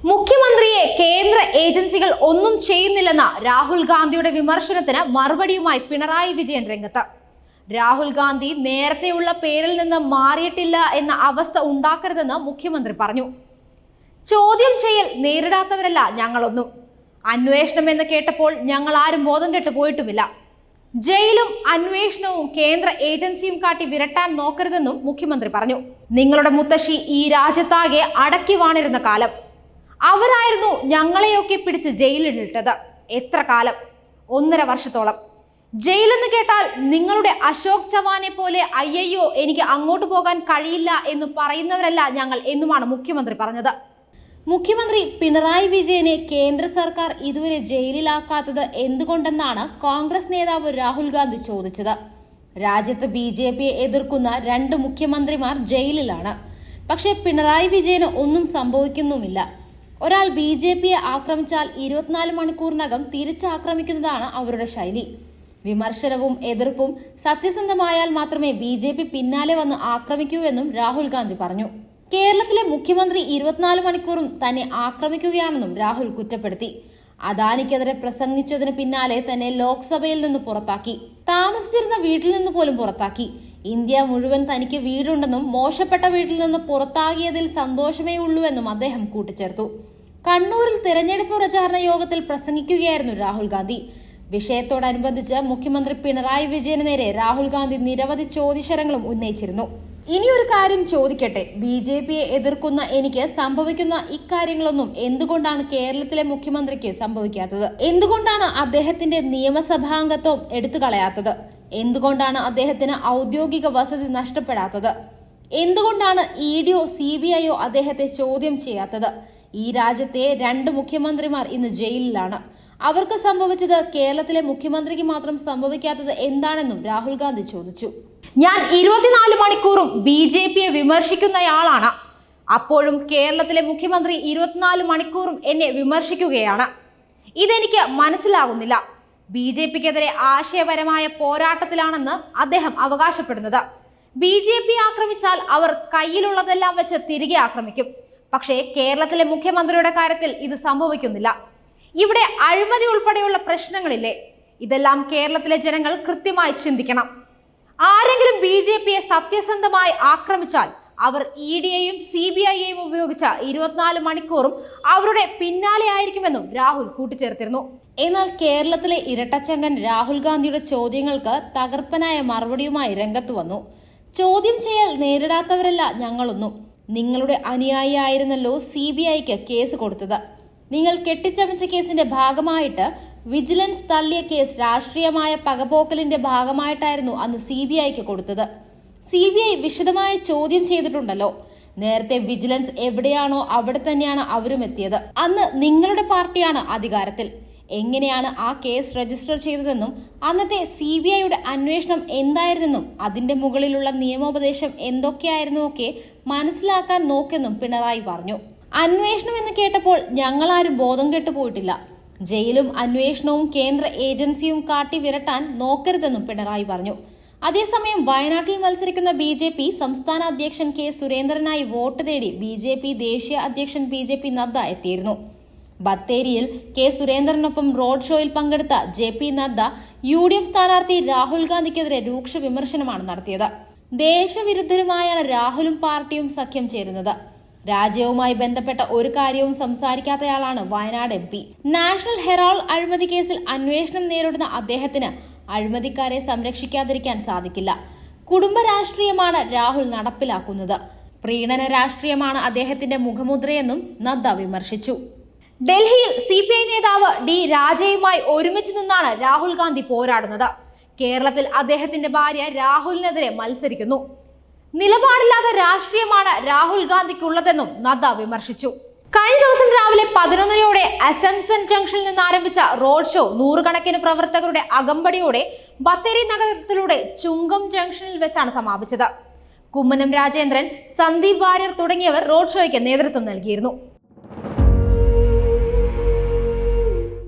മുഖ്യമന്ത്രിയെ കേന്ദ്ര ഏജൻസികൾ ഒന്നും ചെയ്യുന്നില്ലെന്ന രാഹുൽ ഗാന്ധിയുടെ വിമർശനത്തിന് മറുപടിയുമായി പിണറായി വിജയൻ രംഗത്ത്. രാഹുൽ ഗാന്ധി നേരത്തെയുള്ള പേരിൽ നിന്ന് മാറിയിട്ടില്ല എന്ന അവസ്ഥ ഉണ്ടാക്കരുതെന്ന് മുഖ്യമന്ത്രി പറഞ്ഞു. ചോദ്യം ചെയ്യൽ നേരിടാത്തവരല്ല ഞങ്ങളൊന്നും. അന്വേഷണം എന്ന് കേട്ടപ്പോൾ ഞങ്ങൾ ആരും ബോധം കെട്ടു പോയിട്ടുമില്ല. ജയിലും അന്വേഷണവും കേന്ദ്ര ഏജൻസിയും കാട്ടി വിരട്ടാൻ നോക്കരുതെന്നും മുഖ്യമന്ത്രി പറഞ്ഞു. നിങ്ങളുടെ മുത്തശ്ശി ഈ രാജ്യത്താകെ അടക്കി വാണിരുന്ന കാലം. അവരായിരുന്നു ഞങ്ങളെയൊക്കെ പിടിച്ച് ജയിലിലിട്ടത്. എത്ര കാലം? 1.5 വർഷത്തോളം. ജയിലെന്ന് കേട്ടാൽ നിങ്ങളുടെ അശോക് ചവാനെ പോലെ അയ്യയ്യോ എനിക്ക് അങ്ങോട്ട് പോകാൻ കഴിയില്ല എന്ന് പറയുന്നവരല്ല ഞങ്ങൾ എന്നുമാണ് മുഖ്യമന്ത്രി പറഞ്ഞത്. മുഖ്യമന്ത്രി പിണറായി വിജയനെ കേന്ദ്ര സർക്കാർ ഇതുവരെ ജയിലിലാക്കാത്തത് എന്തുകൊണ്ടെന്നാണ് കോൺഗ്രസ് നേതാവ് രാഹുൽ ഗാന്ധി ചോദിച്ചത്. രാജ്യത്ത് BJPയെ എതിർക്കുന്ന 2 മുഖ്യമന്ത്രിമാർ ജയിലിലാണ്. പക്ഷേ പിണറായി വിജയന് ഒന്നും സംഭവിക്കുന്നുമില്ല. ഒരാൾ BJPയെ ആക്രമിച്ചാൽ 24 മണിക്കൂറിനകം തിരിച്ചാക്രമിക്കുന്നതാണ് അവരുടെ ശൈലി. വിമർശനവും എതിർപ്പും സത്യസന്ധമായാൽ മാത്രമേ BJP പിന്നാലെ വന്ന് ആക്രമിക്കൂ എന്നും രാഹുൽ ഗാന്ധി പറഞ്ഞു. കേരളത്തിലെ മുഖ്യമന്ത്രി 24 മണിക്കൂറും തന്നെ ആക്രമിക്കുകയാണെന്നും രാഹുൽ കുറ്റപ്പെടുത്തി. അദാനിക്കെതിരെ പ്രസംഗിച്ചതിന് പിന്നാലെ തന്നെ ലോക്സഭയിൽ നിന്ന് പുറത്താക്കി. താമസിച്ചിരുന്ന വീട്ടിൽ നിന്ന് പോലും പുറത്താക്കി. ഇന്ത്യ മുഴുവൻ തനിക്ക് വീടുണ്ടെന്നും മോശപ്പെട്ട വീട്ടിൽ നിന്ന് പുറത്താകിയതിൽ സന്തോഷമേ ഉള്ളൂ എന്നും അദ്ദേഹം കൂട്ടിച്ചേർത്തു. കണ്ണൂരിൽ തിരഞ്ഞെടുപ്പ് പ്രചാരണ യോഗത്തിൽ പ്രസംഗിക്കുകയായിരുന്നു രാഹുൽ ഗാന്ധി. വിഷയത്തോടനുബന്ധിച്ച് മുഖ്യമന്ത്രി പിണറായി വിജയന് നേരെ രാഹുൽ ഗാന്ധി നിരവധി ചോദ്യശരങ്ങളും ഉന്നയിച്ചിരുന്നു. ഇനിയൊരു കാര്യം ചോദിക്കട്ടെ, BJPയെ എതിർക്കുന്ന എനിക്ക് സംഭവിക്കുന്ന ഇക്കാര്യങ്ങളൊന്നും എന്തുകൊണ്ടാണ് കേരളത്തിലെ മുഖ്യമന്ത്രിക്ക് സംഭവിക്കാത്തത്? എന്തുകൊണ്ടാണ് അദ്ദേഹത്തിന്റെ നിയമസഭാംഗത്വം എടുത്തു കളയാത്തത്? എന്തുകൊണ്ടാണ് അദ്ദേഹത്തിന് ഔദ്യോഗിക വസതി നഷ്ടപ്പെടാത്തത്? എന്തുകൊണ്ടാണ് EDയോ CBIയോ അദ്ദേഹത്തെ ചോദ്യം ചെയ്യാത്തത്? ഈ രാജ്യത്തെ 2 മുഖ്യമന്ത്രിമാർ ഇന്ന് ജയിലിലാണ്. അവർക്ക് സംഭവിച്ചത് കേരളത്തിലെ മുഖ്യമന്ത്രിക്ക് മാത്രം സംഭവിക്കാത്തത് എന്താണെന്നും രാഹുൽ ഗാന്ധി ചോദിച്ചു. ഞാൻ 24 മണിക്കൂറും BJPയെ വിമർശിക്കുന്നയാളാണ്. അപ്പോഴും കേരളത്തിലെ മുഖ്യമന്ത്രി 24 മണിക്കൂറും എന്നെ വിമർശിക്കുകയാണ്. ഇതെനിക്ക് മനസ്സിലാകുന്നില്ല. BJPക്കെതിരെ ആശയപരമായ പോരാട്ടത്തിലാണെന്ന് അദ്ദേഹം അവകാശപ്പെടുന്നത്. BJP ആക്രമിച്ചാൽ അവർ കയ്യിലുള്ളതെല്ലാം വെച്ച് തിരികെ ആക്രമിക്കും. പക്ഷേ കേരളത്തിലെ മുഖ്യമന്ത്രിയുടെ കാര്യത്തിൽ ഇത് സംഭവിക്കുന്നില്ല. ഇവിടെ അഴിമതി ഉൾപ്പെടെയുള്ള പ്രശ്നങ്ങളില്ലേ? ഇതെല്ലാം കേരളത്തിലെ ജനങ്ങൾ കൃത്യമായി ചിന്തിക്കണം. ആരെങ്കിലും BJPയെ സത്യസന്ധമായി ആക്രമിച്ചാൽ അവർ EDയെയും CBIയെയും ഉപയോഗിച്ച 24 മണിക്കൂറും അവരുടെ പിന്നാലെ ആയിരിക്കുമെന്നും രാഹുൽ കൂട്ടിച്ചേർത്തിരുന്നു. എന്നാൽ കേരളത്തിലെ ഇരട്ടച്ചങ്കൻ രാഹുൽ ഗാന്ധിയുടെ ചോദ്യങ്ങൾക്ക് തകർപ്പനായ മറുപടിയുമായി രംഗത്ത് വന്നു. ചോദ്യം ചെയ്യൽ നേരിടാത്തവരല്ല ഞങ്ങളൊന്നും. നിങ്ങളുടെ അനുയായിയായിരുന്നല്ലോ CBIക്ക് കേസ് കൊടുത്തത്. നിങ്ങൾ കെട്ടിച്ചമച്ച കേസിന്റെ ഭാഗമായിട്ട് വിജിലൻസ് തള്ളിയ കേസ് രാഷ്ട്രീയമായ പകപോക്കലിന്റെ ഭാഗമായിട്ടായിരുന്നു അന്ന് CBIക്ക് കൊടുത്തത്. CBI വിശദമായ ചോദ്യം ചെയ്തിട്ടുണ്ടല്ലോ. നേരത്തെ വിജിലൻസ് എവിടെയാണോ അവിടെ തന്നെയാണ് അവരും എത്തിയത്. അന്ന് നിങ്ങളുടെ പാർട്ടിയാണ് അധികാരത്തിൽ. എങ്ങനെയാണ് ആ കേസ് രജിസ്റ്റർ ചെയ്തതെന്നും അന്നത്തെ CBIയുടെ അന്വേഷണം എന്തായിരുന്നെന്നും അതിന്റെ മുകളിലുള്ള നിയമോപദേശം എന്തൊക്കെയായിരുന്നൊക്കെ മനസ്സിലാക്കാൻ നോക്കെന്നും പിണറായി പറഞ്ഞു. അന്വേഷണം എന്ന് കേട്ടപ്പോൾ ഞങ്ങളാരും ബോധം കെട്ടുപോയിട്ടില്ല. ജയിലും അന്വേഷണവും കേന്ദ്ര ഏജൻസിയും കാട്ടി വിരട്ടാൻ നോക്കരുതെന്നും പിണറായി പറഞ്ഞു. അതേസമയം വയനാട്ടിൽ മത്സരിക്കുന്ന BJP സംസ്ഥാന അധ്യക്ഷൻ K സുരേന്ദ്രനായി വോട്ട് തേടി BJP ദേശീയ അധ്യക്ഷൻ BJP നദ്ദ എത്തിയിരുന്നു. ബത്തേരിയിൽ K സുരേന്ദ്രനൊപ്പം റോഡ് ഷോയിൽ പങ്കെടുത്ത JP നദ്ദ UDF സ്ഥാനാർത്ഥി രാഹുൽ ഗാന്ധിക്കെതിരെ രൂക്ഷ വിമർശനമാണ് നടത്തിയത്. ദേശവിരുദ്ധരുമായാണ് രാഹുലും പാർട്ടിയും സഖ്യം ചേരുന്നത്. രാജ്യവുമായി ബന്ധപ്പെട്ട ഒരു കാര്യവും സംസാരിക്കാത്തയാളാണ് വയനാട് MP. നാഷണൽ ഹെറാൾഡ് അഴിമതി കേസിൽ അന്വേഷണം നേരിടുന്ന അദ്ദേഹത്തിന് അഴിമതിക്കാരെ സംരക്ഷിക്കാതിരിക്കാൻ സാധിക്കില്ല. കുടുംബ രാഷ്ട്രീയമാണ് രാഹുൽ നടപ്പിലാക്കുന്നത്. പ്രീണന രാഷ്ട്രീയമാണ് അദ്ദേഹത്തിന്റെ മുഖമുദ്രയെന്നും നദ്ദ വിമർശിച്ചു. ഡൽഹിയിൽ CPI നേതാവ് D രാജയുമായി ഒരുമിച്ച് നിന്നാണ് രാഹുൽ ഗാന്ധി പോരാടുന്നത്. കേരളത്തിൽ അദ്ദേഹത്തിന്റെ ഭാര്യ രാഹുലിനെതിരെ മത്സരിക്കുന്നു. നിലപാടില്ലാത്ത രാഷ്ട്രീയമാണ് രാഹുൽ ഗാന്ധിക്കുള്ളതെന്നും നദ്ദ വിമർശിച്ചു. കഴിഞ്ഞ ദിവസം രാവിലെ 11:00 അസംസൺ ജംഗ്ഷനിൽ നിന്ന് ആരംഭിച്ച റോഡ് ഷോ നൂറുകണക്കിന് പ്രവർത്തകരുടെ അകമ്പടിയോടെ ബത്തേരി നഗരത്തിലൂടെ ചുങ്കം ജംഗ്ഷനിൽ വെച്ചാണ് സമാപിച്ചത്. കുമ്മനം രാജേന്ദ്രൻ, സന്ദീപ് വാര്യർ തുടങ്ങിയവർ റോഡ് ഷോയ്ക്ക് നേതൃത്വം നൽകിയിരുന്നു.